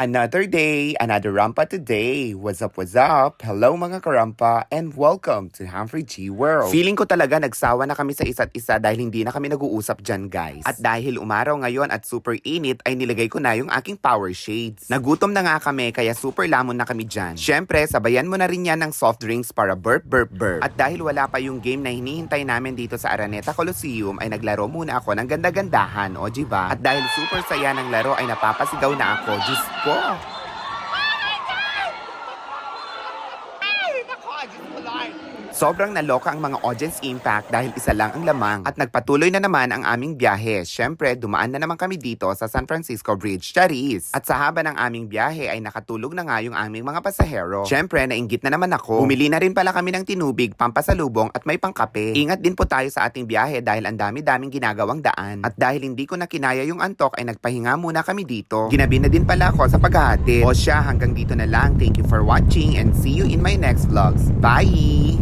Another day, another rampa today. What's up, what's up? Hello mga karampa and welcome to Humphrey G World. Feeling ko talaga nagsawa na kami sa isa't isa dahil hindi na kami nag-uusap dyan guys. At dahil umaraw ngayon at super init ay nilagay ko na yung aking power shades. Nagutom na nga kami kaya super lamon na kami dyan. Syempre, sabayan mo na rin yan ng soft drinks para burp burp burp. At dahil wala pa yung game na hinihintay namin dito sa Araneta Coliseum ay naglaro muna ako ng ganda-gandahan o diba? At dahil super saya ng laro ay napapasigaw na ako. Diyos ko! Sobrang naloka ang mga audience impact dahil isa lang ang lamang at nagpatuloy na naman ang aming biyahe. Syempre, dumaan na naman kami dito sa San Francisco Bridge, Charis. At sa haba ng aming biyahe ay nakatulog na nga yung aming mga pasahero. Syempre, nainggit na naman ako. Bumili na rin pala kami ng tinubig, pampasalubong at may pangkape. Ingat din po tayo sa ating biyahe dahil ang dami-daming ginagawang daan. At dahil hindi ko na kinaya yung antok ay nagpahinga muna kami dito. Ginabi na din pala ako sa paghahatid. O siya, hanggang dito na lang. Thank you for watching and see you in my next vlogs. Bye!